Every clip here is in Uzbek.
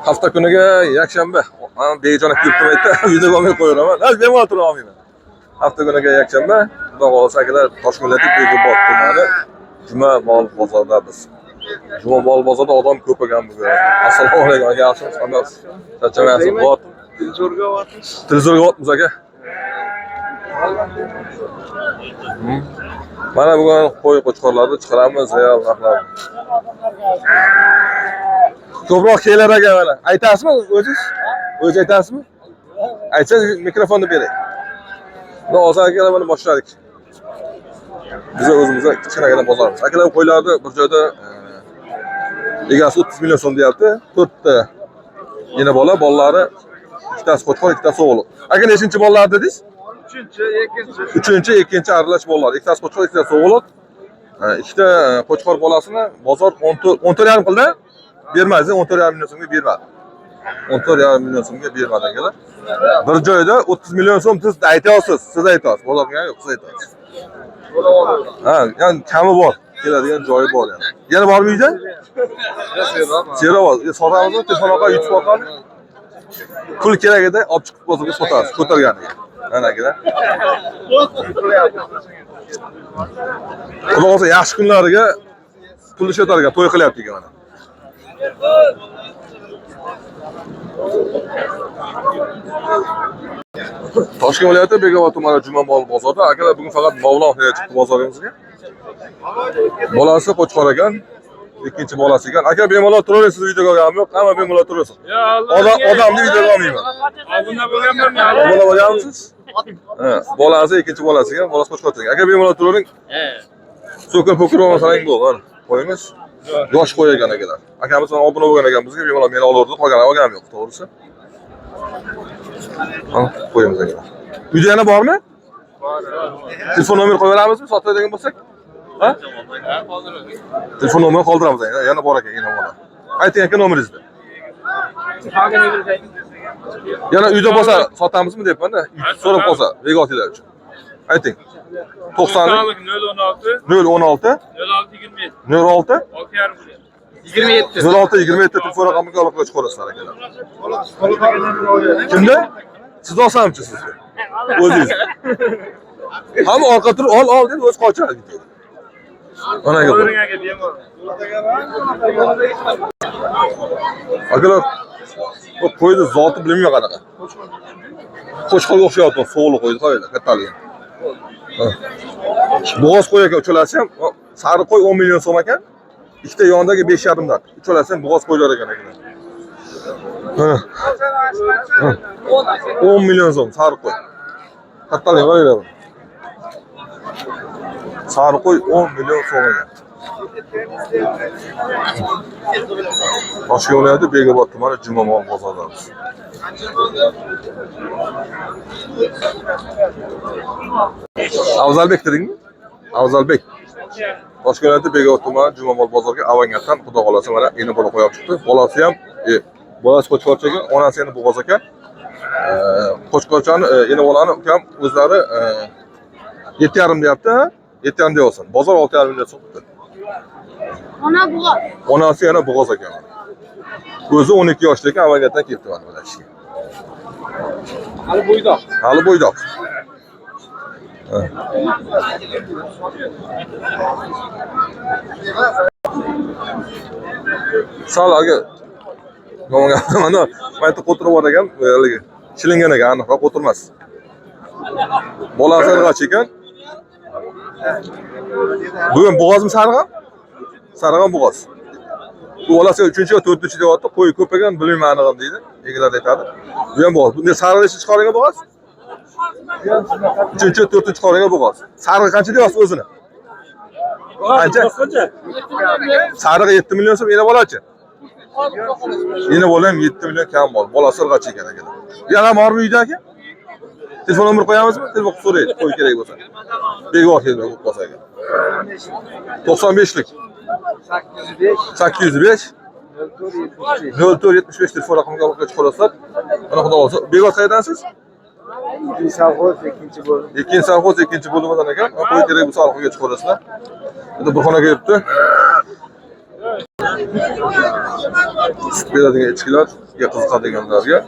Hafta kuniga yakshanba. Men bejona yurtdim aytdi. Uyda bo'lmay qo'yiraman. Hal bemalol tura olmayman. Hafta kuniga yakshanba, xudo xolasa akalar Toshkentda Begobod tumani Juma mol bozorida biz. Juma mol bozorida odam ko'p ekan bugun. Assalomu alaykum, yaxshimisiz? Qanday? Charchamayapsiz? Bot. Televizorga o'tmiz aka. Mana bugun qo'y qo'chqorlarni chiqaramiz, real narxlar. Ko'proq kelar aka mana. Aytasizmi o'zingiz? O'zingiz aytasizmi? Aytsangiz mikrofonni bering. Xudo xolasa akalar mana boshladik. Biz o'zimizga kichkinagina bozorimiz. Akalar qo'ylarni bir joyda egasi 30 million so'm deyapti. 4 ta yana bolalari, ikkitasi qo'chqor, ikkitasi o'g'il. Aka nechinchi bolalar dedingiz? 3-chi, ikkinchi aralash bolalar. Ikkitasi qo'chqor, ikkitasi o'g'il. Ikkita qo'chqor bolasini bozor 14,5 qildi. Bermaysiz, 14,5 million so'mga bermadi. 14,5 million so'mga bermadi akalar. Bir joyda 30 million so'm siz aytasiz, siz aytasiz. Bozorga yo'q, siz aytasiz. Ha, yani kami bor. Keladigan joyi bor yani. Yana bormi uyda? Serova. Sotamizmi? Telefon orqali YouTube orqali. Pul kerak edi, olib chiqib bozorga sotamiz. Ko'targaniga. Mana akalar. Xudo xolasa yaxshi kunlariga pul ishlatarga to'y qilyapti ekan mana. Toshkent viloyati Begobod tumani Juma mol bozorida akalar bugun faqat Mavlon chiqdi bozorimizga. Bolasi qo'chqor ekan, ikkinchi bolasi ekan. Aka bemalol turaverasiz, siz videoga olganim yo'q, hamma bemalol turasiz. Odamni videoga olmayman. Bunda bo'lganman. Bunda bo'lganmisiz? Ha, bolasi ikkinchi bolasi ekan, bolasi qo'chqor ekan. Aka bemalol turavering. So'kin po'kir bo'lmasalang bo'ldi. Qo'yimiz. Yosh qo'y ekan akalar. Akamiz bilan obuna bo'lgan ekan bizga bemalol meni olurdi, qolgan olganim yo'q, to'g'risi. Ha, qo'yimiz akalar. Uyda yana bormi? Bor. Telefon nomer qo'yib beramizmi, sotadigan bo'lsak? Ha? Telefon nomerini qoldiramiz yana bor ekan, yana bola. Ayting aka nomeringizni. Yana uyda bo'lsa sotamizmi deyapman-da. So'rab qolsa, begotilar uchun. Ayting. 90 016 06 27 telefon raqamiga aloqa chiqarasizlar akalar. Kimda? Siz olsamchi sizga? O'zingiz. Hamma orqa turib ol deb o'z qochadi. Mana aka. Akalar, bu qo'yni zoti bilmayman qanaqa. Qo'chqorga o'xshayapti, so'g'li qo'yni qo'ylar, kattaligini. Bo'g'oz qo'y ekan, uchalasi ham sariq qo'y 10 million so'm ekan. Ikkita yondagi 5,5 dan. Uchalasi ham bo'g'oz qo'ylar ekan akalar. 10 million so'm sariq qo'y. Kattaligi qo'ylar. Sariq qo'y 10 million so'm ekan. Toshkent viloyati Begobod tumani Juma mol bozorlarimiz. Avzalbek dedingmi? Avzalbek. Toshkent viloyati Begobod tumani Juma mol bozoriga avangatdan xudo xolasa mana endi bola qo'yib chiqdi. Bolasi ham bolasi qo'chqorcha ekan, onasi yana bo'g'oz ekan. Qo'chqorchani endi bolani ukam o'zlari 7,5 deyapti. 7,5 deyapsan. Bozor 6,5 million so'mda. Ona bo'g'oz. Onasi yana bo'g'oz ekan. O'zi 12 yoshda ekan, avangatdan kelibdi mana bu ishga. Hali bo'ydoq. Hali bo'ydoq. Sal aka. Mana mayta qo'tirib bor ekan, haligi shilingan ekan, aniqroq o'tirmas. Bolasi irg'ach ekan. Bugun bo'g'ozmi sarg'am? Sarg'am bo'g'oz. Bu bolasi 3-chi yo 4-chi deyapti, qo'y ko'p ekan, bilmayman aniqam deydi. Egilar aytadi. Bu ham bo'g'oz. Bunday sarg'ish chiqargan bo'g'oz? 3-chi, 4-chi chiqargan bo'g'oz. Sarg'i qancha deyapsiz o'zini? Qancha? Sarg'i 7 million so'm, yana bolachi? Yana bola ham 7 million kam bor. Bolasi irg'ach ekan akalar. Yana bormi uyda aka? Telefon nomer qo'yamizmi? Telefon so'raydi, qo'y kerak bo'lsa. Begor kelib bo'lsa ekan. 95lik 805 0475 telefon raqamiga aloqa chiqarasizlar. Mana xudo xolasa. Begor qayerdansiz? Ikkinchi savxoz ikkinchi bo'limidan ekan. Qo'y kerak bo'lsa aloqaga chiqarasizlar. Endi bir xonaga kelibdi. Süt beradigan echkilarga qiziqadiganlarga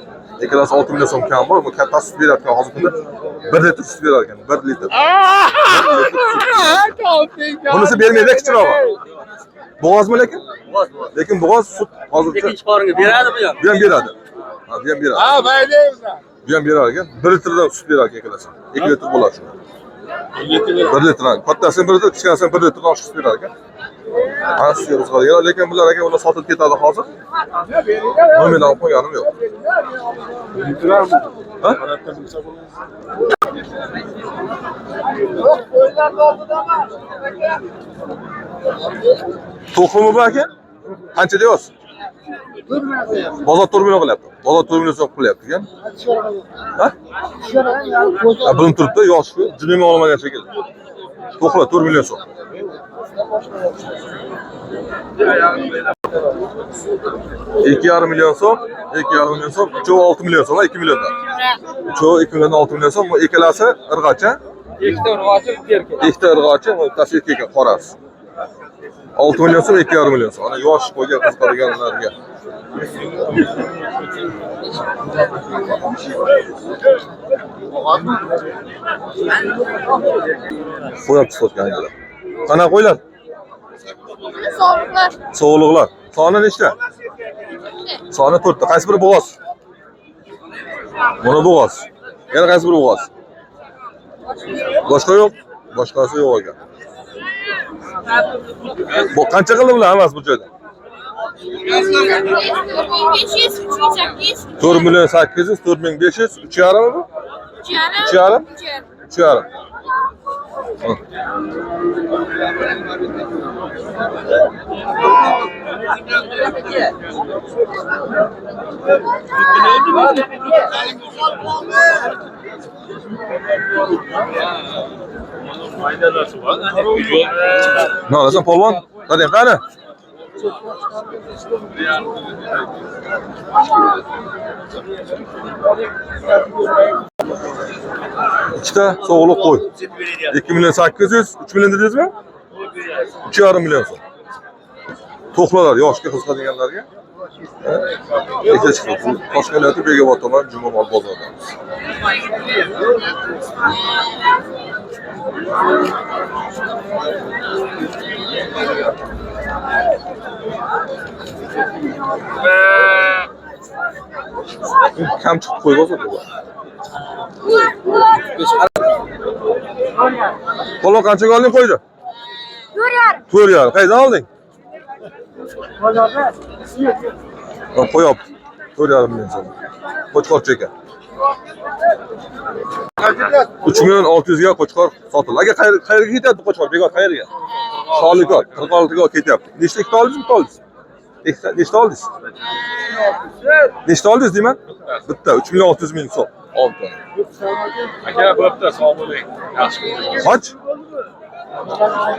ikkalasi 6 million so'm kam bor. Bu katta süt beradigan hozir kunda 1 litr süt berar ekan, 1 litr. Bunisi bermaydi, kichikroq. Bo'g'ozmi lekin? Lekin bo'g'oz sut hozircha Ikkinchi qoringa beradimi yo'q? bu ham beradi. Ha, bu ham beradi. Ha, maylimiz. Bu ham berar ekan. 1 litrdan sut berar ekan ikkalasi. 2 litr bo'ladi shunda. 1 litr. Kattasi 1 litr, kichkinasi 1 litrdan oshiq sut berar ekan. Ana shu qiziqadigan, lekin bular aka ular sotilib ketadi hozir. Nominal olib qo'yganim yo'q. Ha? To'qimi bu aka? Qancha deyapsiz? Bozor 4 million qilyapti. Bozor 4 million so'm qilyapti ekan. Ha? Ha, bilinib turibdi, yosh-ku, junima olmagan shekilli. To'qla 4 million so'm. 2,5 million so'm, 2,5 million so'm, uchovi 6 million so'm, 2 milliondan. Uchovi 2 milliondan 6 million so'm, bu ikkalasi irg'acha. Ikkita urg'ochi, bitta erkak. Ikkita irg'achi, bittasi erkak ekan, qorasi. 6 million so'm, 2,5 million so'm. Ana yosh qo'yga qiziqadiganlarga. Qo'yapti sotganlar. Qana qo'ylar? Sog'liqlar. Sog'liqlar. Soni nechta? Soni 4 ta. Qaysi biri bo'g'oz? Buni bo'g'oz. Yana qaysi biri bo'g'oz? Boshqa yo'q. Boshqasi yo'q ekan. Bu qancha qildi bular hammasi bu joyda? 4 million 800, 4500, 3,5 mi bu? 3,5? 3,5. Ne olasan polvon? Hadi qani? İkita soğuluk qo'y. 2 million 800, 3 million dedingizmi? 3,5 million so'm. To'qlalar yoshga qiziqadiganlarga. Ikkita chiqdi. Toshkentda Begobod tomon Jumomol bozordan. Kam chiqib qo'y bozor. Polvon qanchaga olding qo'ydi? 4,5. 4,5. Qayerdan olding? Bozorda. Qo'yib. 4,5 million so'm. Qo'chqorchi ekan. 3 million 600 ga qo'chqor sotildi. Aka qayerga ketyapti qo'chqor? Begor qayerga? Sholikor, 46 ga ketyapti. Nechta oldingiz, bitta oldingiz? Nechta oldingiz? Nechta oldingiz deyman? Bitta 3 million 600 ming so'm. Oldi. Aka, bo'pti, sog' bo'ling. Yaxshi. Qoch?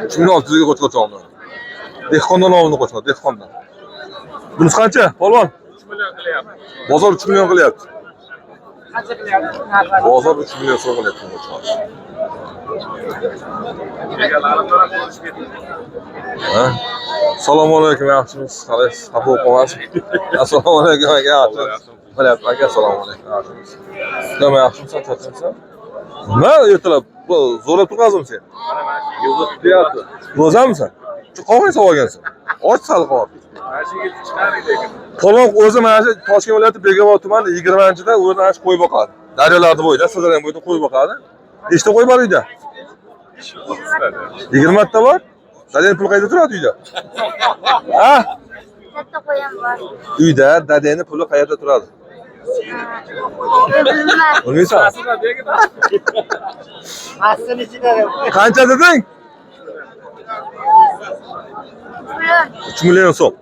3 million 600 ga qo'chqor oldi. Dehqondan oldi qo'chqor, dehqondan. Bunisi qancha? Polvon? 3 million qilyapti. Bozor 3 million qilyapti. Qancha qilyapti? Bozor 3 million so'm qilyapti qo'chqor. Egalarim bilan ko'rishib ketdik. Ha? Assalomu alaykum, yaxshimisiz? Qalaysiz? Xafa bo'lib qolmasiz? Assalomu alaykum aka, yaxshimisiz? Qilyapti aka, assalomu alaykum, yaxshimisiz? Nima yaxshimisan, charchamsan? Nima ertalab zo'rab turqazim sen? Yo'q, deyapti. Ro'zamisan? Shu qovun savogansan. Och sal qolib. Mana shu yigit chiqaring lekin. Polvon o'zi mana shu Toshkent viloyati Begobod tumani 20-da o'zi ana shu qo'y boqadi. Daryolarni bo'yida, Sirdaryo bo'yida qo'y boqadi. Nechta qo'y bor uyda? 20 ta bor. Dadang pul qayerda turadi uyda? Ha? Katta qo'yam bor. Uyda dadangning puli qayerda turadi? Bilmayman. Bilmaysan? Aslini ichida. Qancha deding? 3 million so'm.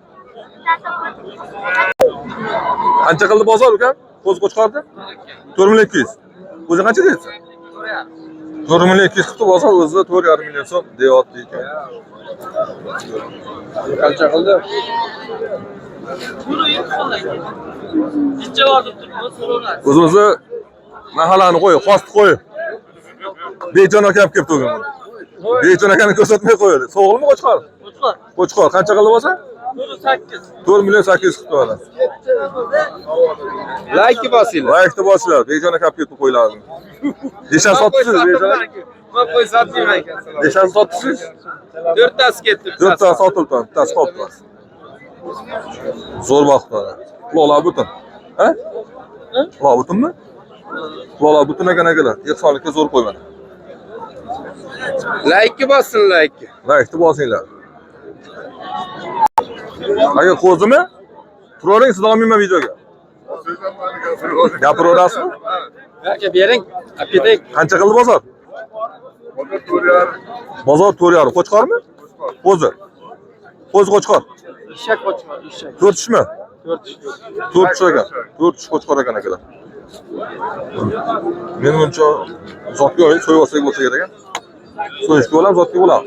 Qancha qildi bozor ukam? Qo'z qo'chqordi? 4 million 200. O'zi qancha deyapsan? 4 million 200 qildi bozor, o'zida 4,5 million so'm deyapti ekan. Qancha qildi? O'zimizni mahallani qo'y, xost qo'y. Bejon aka olib kelibdi o'g'lim. Bejon akani ko'rsatmay qo'yadi. So'g'ilmi qo'chqor? Qo'chqor. Qo'chqor qancha qildi bo'lsa? 4 million 800 qilib mana. Like bosinglar. Like'ni bosinglar. Bejona kapyotni qo'ylardi. Nechani sotdingiz bejona? Men qo'y sotmayman ekan. Nechani sotdingiz? 4 tasi ketdi. 4 tane sotildi, bittasi qolibdi. Zo'r vaqtlar. Quloqlar butun. Ha? Quloq butunmi? Quloqlar butun ekan-akalar. Ehsonlikka zo'r qo'ymadi. Like bosin, like. Like'ni bosinglar. Aka qo'zimi? Turavering, siz olmayman videoga. Gapiraverasizmi? Aka bering, olib ketaylik. Qancha qildi bozor? Bozor 4,5. Qo'chqormi? Qo'zi. Qo'zi qo'chqor. Eshak qochma, eshak. 4 tushmi? 4 ish. 4 tush ekan. 4 tush qo'chqor ekan akalar. Men buncha zotga o'yin so'yib olsak bo'lsa kerak ekan. So'yishga bo'lam, zotga bo'lam.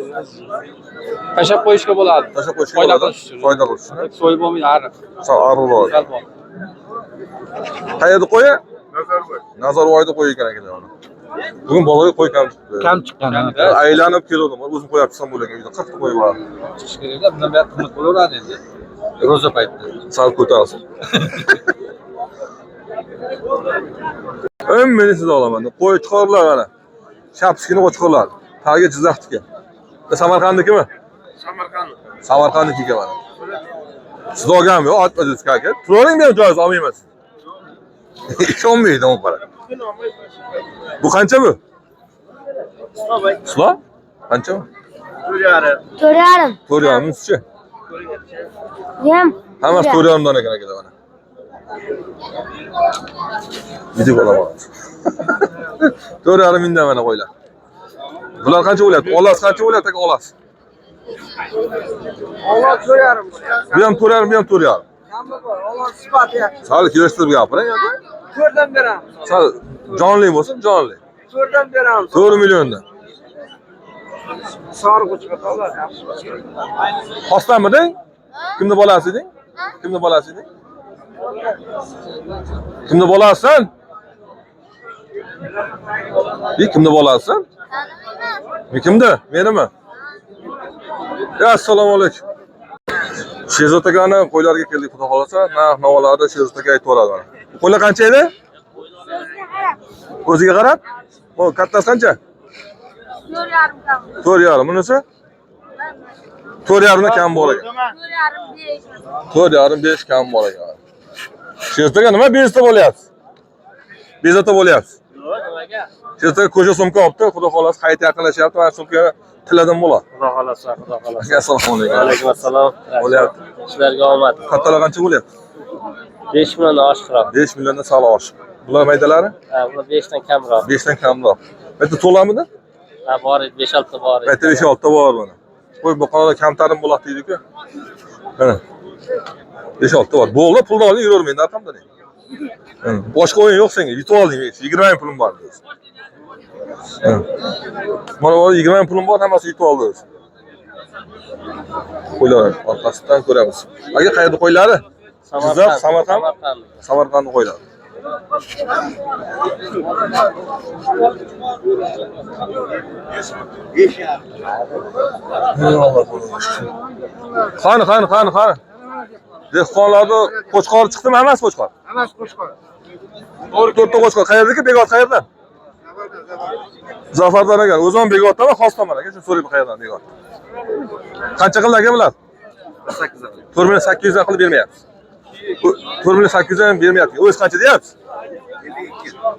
Qashab qo'yishga bo'ladi. Tashlab qo'yishga Foyda bo'ladi. qilish uchun. Foyda qilish uchun. So'yib bo'lmaydi, ariq. Ariqroq. Sal bor. Qayerda qo'ya? Nazarboyda qo'y ekan akalar uni. Bugun bozorga qo'y kam chiqqan. aylanib keldim. O'zim qo'yib tursam bo'lagan uyda 40 ta qo'y bor. Chiqish kerak-da, bundan buyoq qimmat bo'laveradi endi. Ro'za paytida. Sal ko'tarsin. Meni siz olaman. Qo'y chiqarlar mana. Shapskini qo'chqorlar. Tagi Jizzaxniki. Samarqandnikimi? Samarqandniki mana. Siz olganmi? Otmadingiz aka. Turavering men joyiz olmayman. Ishonmaydi o'n qara. Bu qancha bu? Islo? Qancha bu? 4,5. 4,5 mingchi. Ham. Hammasi 4,5 dan ekan akalar mana. Video bo'laman. 4,5 mingdan mana qo'ylar. Bular qancha bo'lyapti? Olasi qancha bo'lyapti aka olasi? Allah 4,5. Bu ham 4,5, bu ham 4,5. Hamma bor. Allah sifati yaxshi. Sal kelishtirib gapiring aka. 4dan beramiz. Sal jonli bo'lsin, jonli. 4dan beramiz. 4 milliondan. Sariq uchiga to'lar yaxshi. Xoslanmiding? Kimni bolasi eding? Kimni bolasi eding? Kimni bolasisan? Kimni bolasisan? Kimda? Menimi? Assalomu alaykum. Sherzod akani qo'ylarga keldik, xudo xolasa. Narx-navolarni Sherzod aka aytib beradi mana. Qo'ylar qancha edi? O'ziga qarab. Bu kattasi qancha? 4,5. 4,5. Bunisi? 4,5 dan kam bor ekan. 4,5, 5. 4,5 5 kam bor ekan. Sherzod aka nima bezda bo'lyapsiz? Bezda bo'lyapsiz. Sherzod aka ko'cha sumka olibdi, xudo xolasa qayta yaqinlashyapti. Mana sumkani tiladim bo'ladi. Xudo xolasa, xudo xolasa. Assalomu alaykum. Alaykum assalom. Bo'lyapti. Sizlarga omad. Kattalar qancha bo'lyapti? 5 milliondan oshiqroq. 5 milliondan sal oshiq. Bular maydalari? Ha, bular 5 dan kamroq. 5 dan kamroq. Bitta to'lamidi? Ha, bor edi, 5-6 ta bor edi. Bitta 5-6 ta bor buni. Qo'y bu qanday kamtarim bo'ladi deydi-ku. Mana. 5-6 ta bor. Bo'ldi, pulni olib yuravermaydi, atamda ne? Boshqa o'yin yo'q senga. Yutib olding. 20 ming pulim bor. Mana bu 20 ming pulim bor, hammasi yutib oldi. Qo'ylar orqasidan ko'ramiz. Aka qayerda qo'ylari? Jizzax, Samarqand. Samarqandni qo'ylari. Qani. Dehqonlarda qo'chqor chiqdimi? Hammasi qo'chqor. Hammasi qo'shqor. 4 ta qo'chqor. Qayerdaki? Begod qayerdan? Zafardan ekan. O'zim Begoddanman, xosdaman aka. Shu so'rayman qayerdan Begod. Qancha qildi aka bular? 8 dan. 4,800 dan qilib bermayapsiz. 4,800 dan bermayapti. O'z qancha deyapsiz?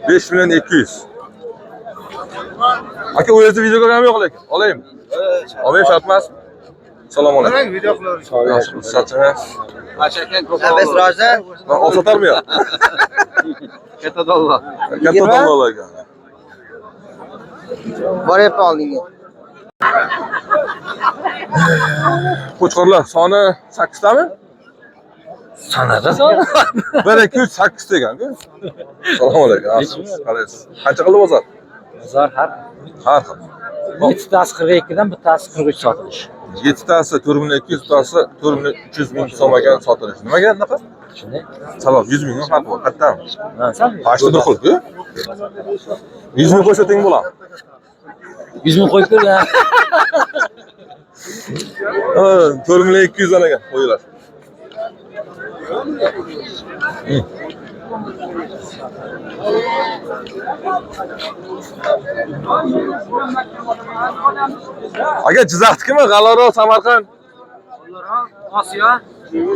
5,200,000. Aka o'zingizni videoga ham yo'q lekin. Olaymi? Olmayman, shart emas. Assalomu alaykum. Video qilaveramiz. Charchamas. Mashakan ko'p. Abes roza. Olib sotarmi yo'q? Katta dollar. Katta dollar ekan. Boryapti oldinga. Qo'chqorlar soni 8 tami? Sanada 1 2 3 8 degan-ku. Assalomu alaykum. Qalaysiz? Qancha qildi bozor? Bozor har Har xil. 7 tasi 42 dan bittasi 43 sotilish. 7 tasi 4,200, bittasi 4,300 ming so'm ekan sotilish. Nimaga bunaqa? Shunday. Sabab 100 ming farq bor. Qattami? Nansam? Qashda bir xil-ku. 100 ming qo'shating bo'ladi. 100 ming qo'yib ko'rgan. 4,200 dan ekan qo'ylar. Aka Jizzaxnikimi? G'allorol, Samarqand. Osiyo.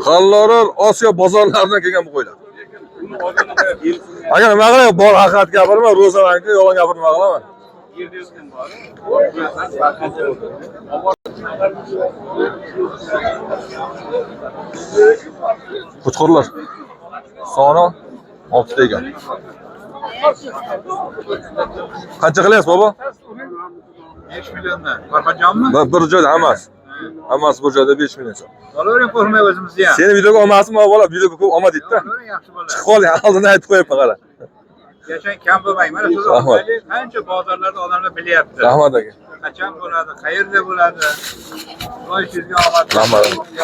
G'allorol Osiyo bozorlaridan kelgan bu qo'ylar. Aka nima qilay? Bor haqiqat gapirma, ro'zalanki yolg'on gapirma qilaman. Qo'chqorlar. Soni 6 ta ekan. Qancha qilyapsiz baba? 5 milliondan. Qarpajonmi? Bir joyda hammasi. Hammasi bir joyda 5 million so'm. Olavering qo'rqmay o'zimizni ham. Seni videoga olmasmi bola? Videoga ko'p olma deydi-da. Olavering yaxshi bola. Chiqib qoling, oldindan aytib qo'yapman qara. Yashang kam bo'lmang. Mana shu Rahmat. qancha bozorlarda odamlar bilyapti. Rahmat aka. Qachon bo'ladi, qayerda bo'ladi. Voy sizga omad. Rahmat.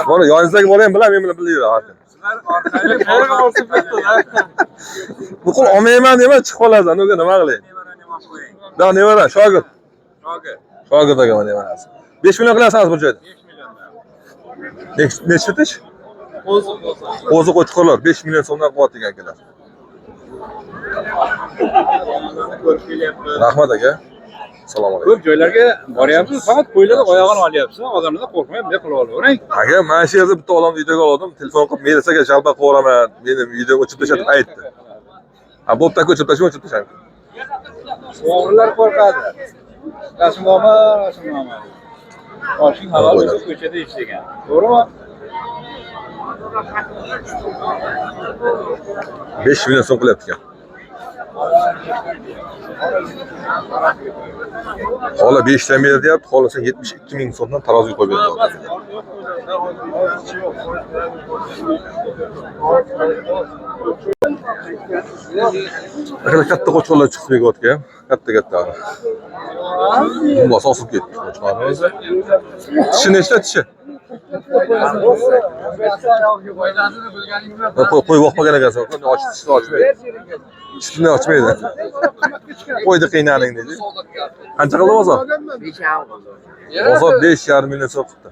Mana yoningizdagi bola ham bilan men bilan birga yuradi. Sizlar orqali qayerga olib ketdilar. Bu qil olmayman dema chiqib qolasan. Unga nima qilay? Nima qo'ying. Da nevara, shogird. Shogird. Shogird aka mana nevarasi. 5 million qilasangiz bir joyda. 5 milliondan. Nechta tish? O'zi qo'chqorlar 5 million so'mdan qilyapti ekan akalar. Ko'rib kelyapmiz. Rahmat aka. Assalomu alaykum. Ko'p joylarga boryapsiz, faqat qo'ylarni oyog'ini olyapsiz. Odamlar qo'rqmay bunday qilib olavering. Aka, mana shu yerda bitta odamni videoga oldim. Telefon qilib, "Melisaga jalba qilaman. Meni videoga o'chirib tashlab aytdi." Ha, bo'pti aka, o'chirib tashlang. O'g'rilar qo'rqadi. Rasimoma. Oshing halol bo'lsa ko'chada ishlagan. To'g'rimi? 5 million so'm qilyapti ekan. Xola 5 ta ber deyapti, xolasa 72 ming so'mdan taroziga qo'yib beradi. Akalar katta qo'chqorlar chiqib beryapti ham. Katta. Bundan osib ketdi qo'chqorimiz. Tishi nechta tishi? Qo'y boqmagan ekansan, tishni ochmaydi. Tishni ochmaydi. Qo'ydi qiynaling dedi. Qancha qildi bozor? 5,5. Bozor 5,5 million so'm qildi.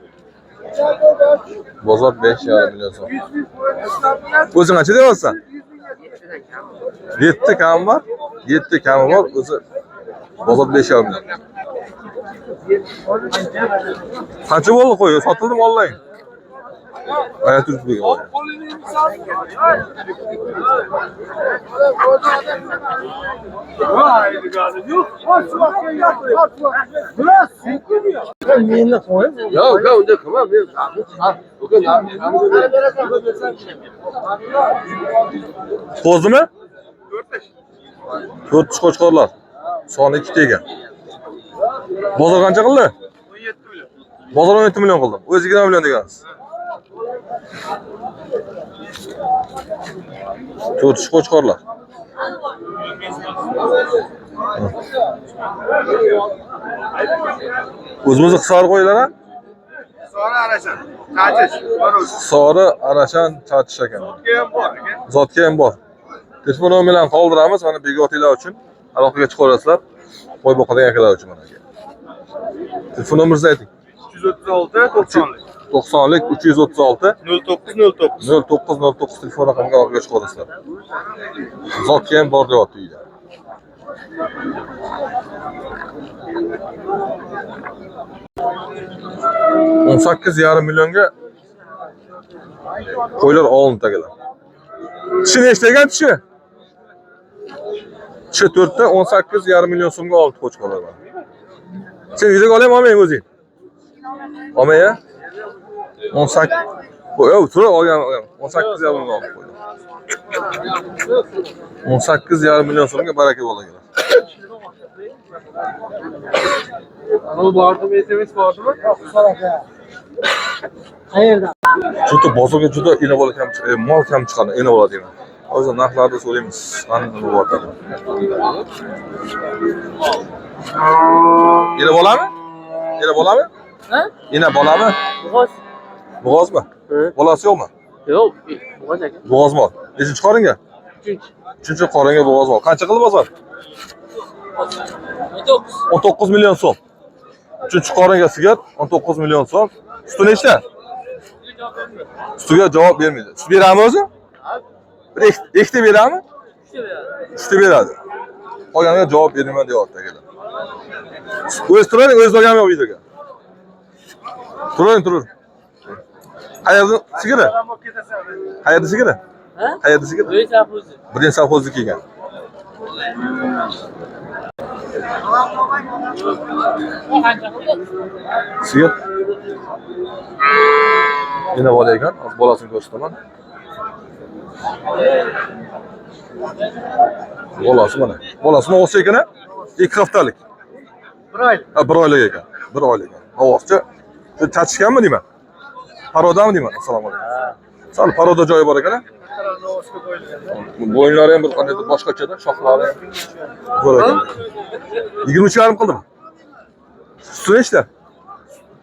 Bozor 5,5 million so'm. O'zing qancha deyapsan? 7 kam bor. 7 kami bor. O'zi bozor 5,5 million. Qancha bo'ldi qo'y? Sotildimi onlayn? Ayat turibdi. Yok, unda qilma. Qo'zdimi? 4 tish qo'chqorlar. Soni 2 ta ekan. Bozor qancha qildi? 17 million. Bozor 17 million qildi. O'zi 20 million degansiz. 4 tish qo'chqorlar. O'zimizni hisor qo'ylar ha? Sori arashan. Qachish. Sori, Arashan, Chachish ekan. Zotga ham bor. Telefon nomerlarini qoldiramiz, mana begotinglar uchun aloqaga chiqaverasizlar. Qo'y boqadigan akalar uchun mana. Telefon nomeringizni ayting. 336 90lik 90lik 336 0909. 0909 telefon raqamiga aloqaga chiqaverasizlar. Zotga ham bor deyapti uyda. $18,5 millionga qo'ylar olindi akalar. Tishi nechta ekan tishi? Tishi 4 ta 18,5 million so'mga oldi qo'chqorlar. Sen videoga olaymi, olmaymi o'zing? Olmay-a? 18. Yo'q, tura olgan 18,5 million oldi qo'ydi. 18,5 million so'mga baraka bo'ladi. Ana bordim, SMS bordimi? Qayerda? Juda bozorga juda ina bola kam, mol kam chiqadi, ina bola deyman. Hozir narxlarni so'raymiz. Qanday bo'lyapti? Ina bolami? Ina bolami? Ha? Ina bolami? Bo'g'oz. Bo'g'ozmi? Bolasi yo'qmi? Yo'q, bo'g'oz aka. Bo'g'ozmi? Nechinchi qoringa? 3-chi qoringa bo'g'oz bor. Qancha qildi bozor? 19 million so'm. 3-chi qoringa sigir 19 million so'm. Suti nechta? Ustiga javob bermaydi. Sut beradimi o'zi? Bir ikkita beradimi? Uchta beradi. Qolganiga javob bermayman deyapti akalar. O'z turing, o'z olganmi yo'q videoga. Turing. Qayerda sigiri? Qayerda sigiri? Ha? Qayerda sigiri? O'zi safxo'zi. Birinchi safxozniki ekan. Sigir. Yana bola ekan, hozir bolasini ko'rsataman. Bolasi mana. Bolasini o'g'si ekan, 2 haftalik. 1 oylik. Ha, 1 oylik ekan. 1 oylik ekan. Ovoqcha. Shu chatishganmi deyman? Parodami deyman? Assalomu alaykum. Sal paroda joyi bor ekan. Bo'yinlari ham bir qandaydir boshqachada, shoxlari ham zo'r ekan. 23,5 qildim. Sut nechta?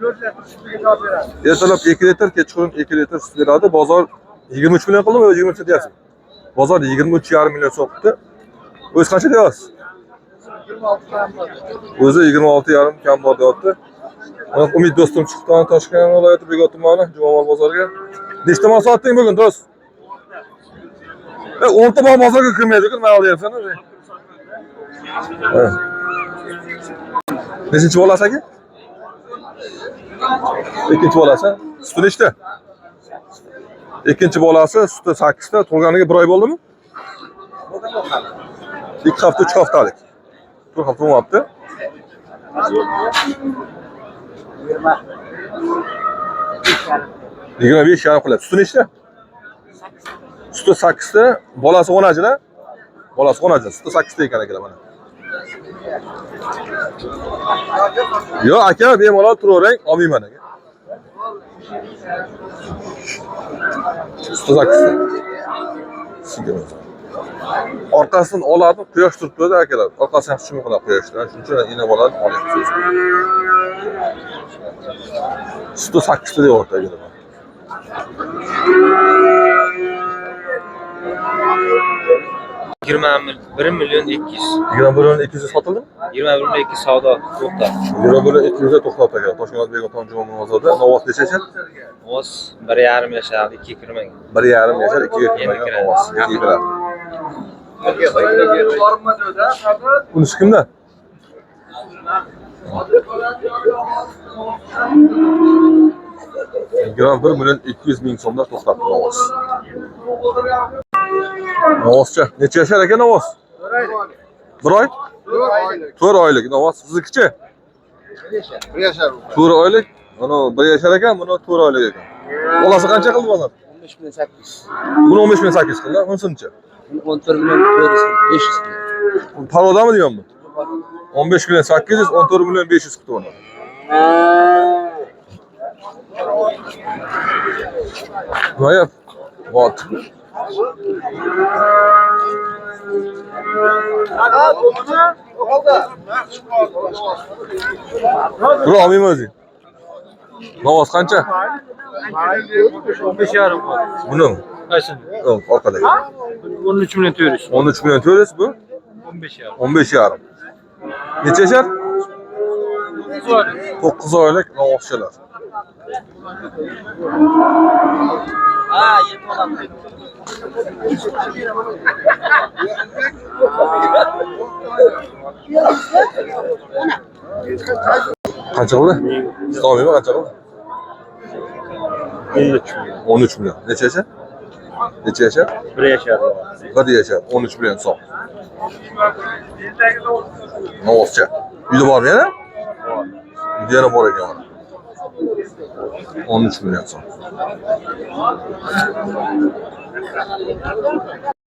4 litr sutiga javob beradi. Ertalab 2 litr, kechqurun 2 litr sut beradi. Bozor 23 million qildim, o'zi 23 deyapsiz. Bozor 23,5 million so'qdi. O'zi qancha deyapsiz? 26 ham bor. O'zi 26,5 kam bor deyapti. Mana Umid do'stim chiqdi Toshkent viloyati Begot tumani Jumomol bozoriga. Nechta mal sotding bugun do'st? 10 ta mal bozorga kirmaydi-ku, nima qilyapsan? Nechinchi bolasi aka? Ikkinchi bolasi. Suti nechta? Ikkinchi bolasi suti 8 ta, tug'ilganiga 1 oy bo'ldimi? 2 hafta, 3 haftalik. 1 hafta bo'lmabdi. 25,5 qilyapti. Suti nechta? Suti 8 ta, bolasi 10 ajla. Bolasi 10 ajla, suti 8 ta ekan akalar mana. Yo, aka, bemalol turavering, olmayman aka. Suti 8 ta. Sigir. Orqasidan oladi, quyosh turibdi akalar. Orqasi ham shumi qilib quyoshdan. Shuning uchun ina bolani olyapsiz. Suti 8 ta deyapti akalar. $1 milyon 200. 21 million 200 sotildi? 21 milyon 200 savdo to'xta. 21 million 200 ga to'xtab aka. Toshkent Begoton Jumomol bozorida Novos necha? O'z 1,5 yashar, 2 kirmagan. 1,5 yashar, 2 ga kirmagan Novos. 2 kiradi. Bunisi kimda? Gram 1 million 200 ming so'mda to'xtatdi Novos. Novoscha, necha yashar ekan Novos? 1 oy? 4 oylik Novos. Siznikichi? 1 yashar. 4 oylik. Mana 1 yashar ekan, buni 4 oylik ekan. Bolasi qancha qildi bozor? 15 milyon 800. Buni 15 million 800 qildi, bunisi-chi? 14 milyon 500. Parodami deyapman? 15 million 800, 14 million 500 qildi buni. Voyap. Vot. Dur olmayman o'zi. Novos qancha? 15,5 bor. Buni. Qaysin? Yo'q, orqadagi. 13 milyon 400. 13 million 400 bu? 15,5. 15,5. Necha yashar? 9 oylik novoschalar. Ha, yetib oladi. Qancha qildi? To'g'rimi qancha qildi? 13 million. Necha yashar? Necha yashar? 1 yashar. 1 yashar, 13 million so'm. Novoscha. Uyda bormi yana? Uyda yana bor ekan mana. 13 million so'm.